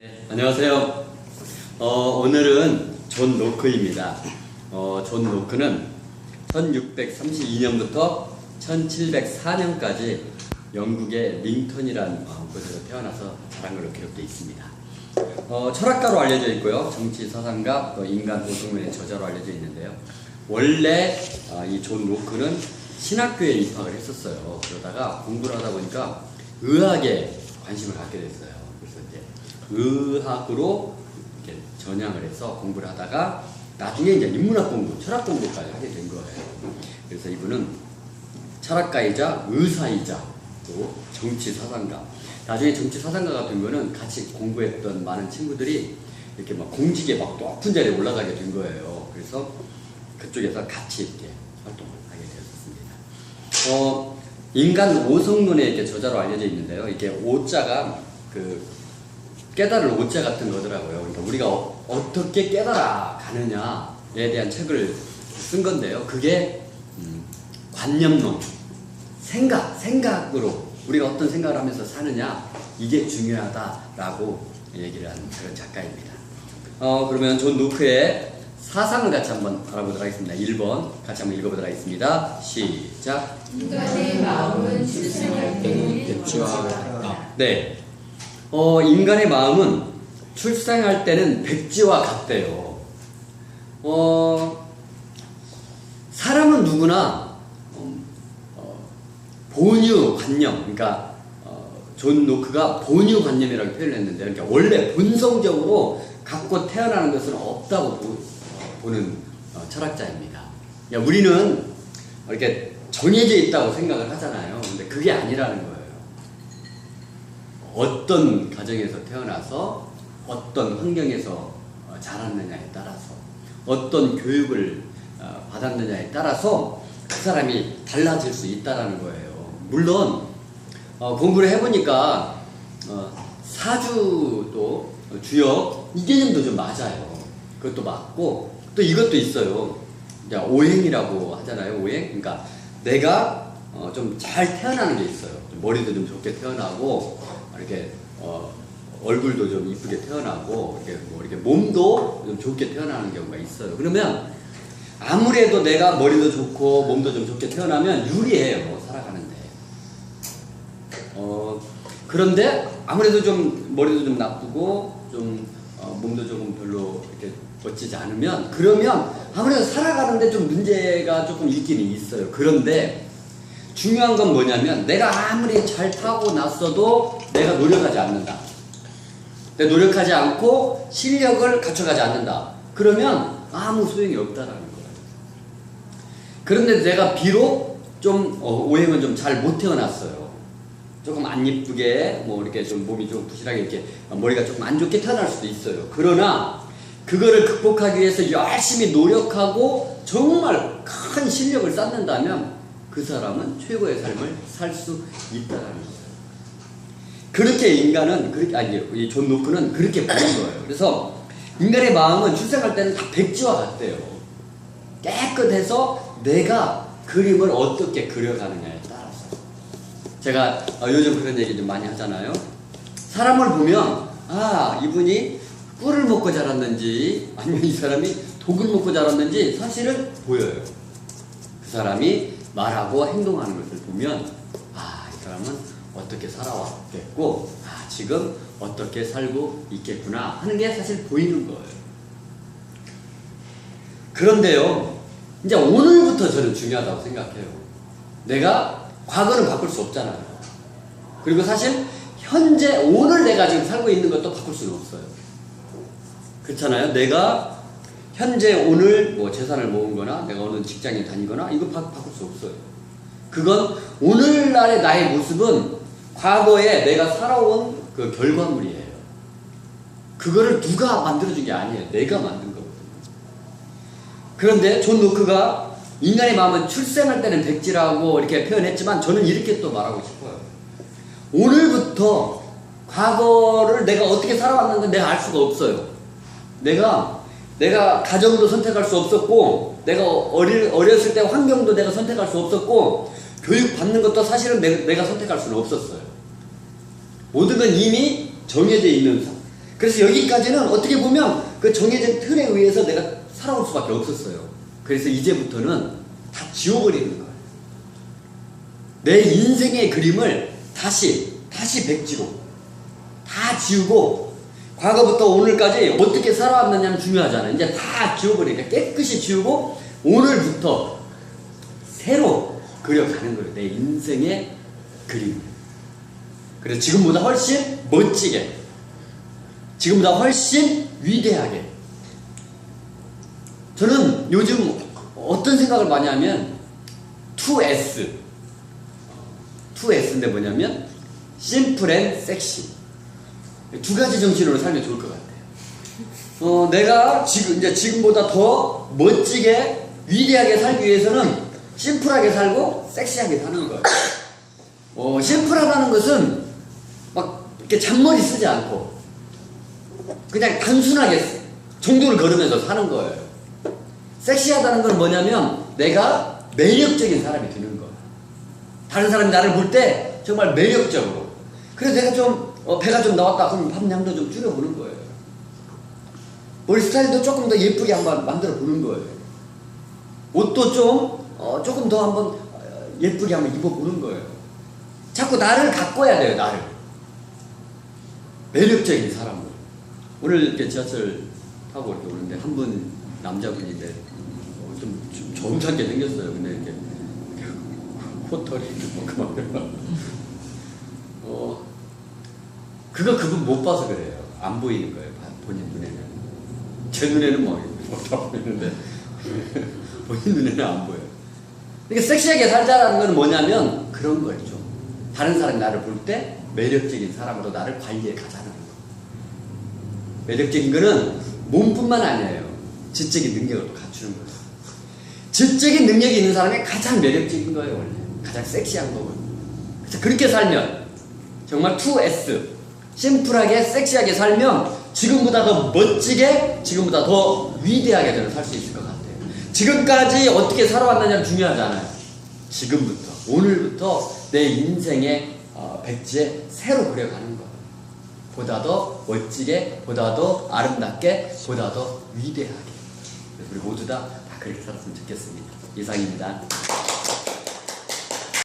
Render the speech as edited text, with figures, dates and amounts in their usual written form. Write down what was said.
네, 안녕하세요. 오늘은 존 노크입니다. 존 노크는 1632년부터 1704년까지 영국의 링턴이라는 곳에서 태어나서 자란 걸로 기록되어 있습니다. 철학가로 알려져 있고요. 정치 사상가, 인간 도덕론의 저자로 알려져 있는데요. 원래 이 존 노크는 신학교에 입학을 했었어요. 그러다가 공부를 하다 보니까 의학에 관심을 갖게 됐어요. 그래서 이제 의학으로 이렇게 전향을 해서 공부를 하다가 나중에 이제 인문학 공부, 철학 공부까지 하게 된 거예요. 그래서 이분은 철학가이자 의사이자 또 정치 사상가. 나중에 정치 사상가가 된 거는 같이 공부했던 많은 친구들이 이렇게 막 공직에 막 높은 자리에 올라가게 된 거예요. 그래서 그쪽에서 같이 이렇게 활동을 하게 되었습니다. 인간 오성론의 이렇게 저자로 알려져 있는데요. 이게 오자가 그 깨달을 오자 같은 거더라고요. 그러니까 우리가 어떻게 깨달아 가느냐에 대한 책을 쓴 건데요. 그게 관념론, 생각으로 우리가 어떤 생각을 하면서 사느냐, 이게 중요하다라고 얘기를 하는 그런 작가입니다. 그러면 존 노크의 사상을 같이 한번 알아보도록 하겠습니다. 1번 같이 한번 읽어보도록 하겠습니다. 시작. 인간의 마음은 출생할 때는 백지와 같다. 네. 인간의 마음은 출생할 때는 백지와 같대요. 사람은 누구나 본유관념, 그러니까 존 노크가 본유관념이라고 표현을 했는데, 그러니까 원래 본성적으로 갖고 태어나는 것은 없다고 보는 철학자입니다. 그러니까 우리는 이렇게 정해져 있다고 생각을 하잖아요. 근데 그게 아니라는 거예요. 어떤 가정에서 태어나서 어떤 환경에서 자랐느냐에 따라서 어떤 교육을 받았느냐에 따라서 그 사람이 달라질 수 있다는 거예요. 물론 공부를 해보니까 사주도 주역 이 개념도 좀 맞아요. 그것도 맞고 또 이것도 있어요. 오행이라고 하잖아요. 오행. 그러니까 내가 좀 잘 태어나는 게 있어요. 머리도 좀 좋게 태어나고 이렇게 얼굴도 좀 이쁘게 태어나고 이렇게 몸도 좀 좋게 태어나는 경우가 있어요. 그러면 아무래도 내가 머리도 좋고 몸도 좀 좋게 태어나면 유리해요. 살아가는데. 그런데 아무래도 좀 머리도 좀 나쁘고 좀 몸도 조금 별로 이렇게 멋지지 않으면, 그러면 아무래도 살아가는데 좀 문제가 조금 있기는 있어요. 그런데 중요한 건 뭐냐면 내가 아무리 잘 타고났어도 내가 노력하지 않는다. 내가 노력하지 않고 실력을 갖춰가지 않는다. 그러면 아무 소용이 없다라는 거예요. 그런데 내가 비록 좀 오행은 좀 잘 못 태어났어요. 조금 안 예쁘게 이렇게 좀 몸이 좀 부실하게 이렇게 머리가 조금 안 좋게 태어날 수도 있어요. 그러나 그거를 극복하기 위해서 열심히 노력하고 정말 큰 실력을 쌓는다면 그 사람은 최고의 삶을 살 수 있다는 거예요. 그렇게 인간은 이 존 노크는 그렇게 보는 거예요. 그래서 인간의 마음은 출생할 때는 다 백지와 같대요. 깨끗해서 내가 그림을 어떻게 그려가느냐에 따라서. 제가 요즘 그런 얘기 좀 많이 하잖아요. 사람을 보면 이분이 꿀을 먹고 자랐는지 아니면 이 사람이 독을 먹고 자랐는지 사실은 보여요. 그 사람이 말하고 행동하는 것을 보면 이 사람은 어떻게 살아왔겠고 지금 어떻게 살고 있겠구나 하는 게 사실 보이는 거예요. 그런데요, 이제 오늘부터 저는 중요하다고 생각해요. 내가 과거는 바꿀 수 없잖아요. 그리고 사실 현재 오늘 내가 지금 살고 있는 것도 바꿀 수는 없어요. 그렇잖아요. 내가 현재 오늘 재산을 모은 거나 내가 어느 직장에 다니거나 이거 바꿀 수 없어요. 그건 오늘날의 나의 모습은 과거에 내가 살아온 그 결과물이에요. 그거를 누가 만들어준 게 아니에요. 내가 만든 거거든요. 그런데 존 노크가 인간의 마음은 출생할 때는 백지라고 이렇게 표현했지만 저는 이렇게 또 말하고 싶어요. 오늘부터 과거를 내가 어떻게 살아왔는지 내가 알 수가 없어요. 내가 가정도 선택할 수 없었고, 내가 어렸을 때 환경도 내가 선택할 수 없었고, 교육 받는 것도 사실은 내가 선택할 수는 없었어요. 모든 건 이미 정해져 있는 그래서 여기까지는 어떻게 보면 그 정해진 틀에 의해서 내가 살아올 수밖에 없었어요. 그래서 이제부터는 다 지워버리는 거예요. 내 인생의 그림을 다시 백지로 다 지우고, 과거부터 오늘까지 어떻게 살아왔느냐는 중요하잖아요. 이제 다 지워버리니까 깨끗이 지우고 오늘부터 새로 그려가는 거예요. 내 인생의 그림. 그래서 지금보다 훨씬 멋지게, 지금보다 훨씬 위대하게. 저는 요즘 어떤 생각을 많이 하면 2S인데 뭐냐면 심플 앤 섹시. 두 가지 정신으로 살면 좋을 것 같아요. 내가 지금보다 더 멋지게 위대하게 살기 위해서는 심플하게 살고 섹시하게 사는 거예요. 심플하다는 것은 막 이렇게 잔머리 쓰지 않고 그냥 단순하게 정도를 걸으면서 사는 거예요. 섹시하다는 건 뭐냐면 내가 매력적인 사람이 되는 거예요. 다른 사람이 나를 볼 때 정말 매력적으로. 그래서 내가 좀 배가 좀 나왔다 그러면 밥량도 좀 줄여보는 거예요. 머리 스타일도 조금 더 예쁘게 한번 만들어 보는 거예요. 옷도 조금 더 한번 예쁘게 한번 입어보는 거예요. 자꾸 나를 가꿔야 돼요. 나를. 매력적인 사람을. 오늘 이렇게 지하철 타고 이렇게 오는데 한 분 남자분인데 좀 점잖게 생겼어요. 근데 이렇게 코털이 뭔가 그분 못 봐서 그래요. 안 보이는 거예요. 본인 눈에는. 제 눈에는 다 보이는데 본인 눈에는 안 보여요. 그러니까 섹시하게 살자라는 건 뭐냐면 그런 거죠. 다른 사람이 나를 볼 때 매력적인 사람으로 나를 관리해 가자는 거. 매력적인 거는 몸뿐만 아니에요. 지적인 능력을 또 갖추는 거예요. 지적인 능력이 있는 사람이 가장 매력적인 거예요. 원래 가장 섹시한 거고요. 그래서 그렇게 살면 정말 2S 심플하게 섹시하게 살면 지금보다 더 멋지게, 지금보다 더 위대하게 저는 살 수 있을 것 같아요. 지금까지 어떻게 살아왔느냐는 중요하지 않아요. 지금부터, 오늘부터 내 인생의 백지에 새로 그려가는 거. 보다 더 멋지게, 보다 더 아름답게, 보다 더 위대하게. 우리 모두 다 그렇게 살았으면 좋겠습니다. 이상입니다.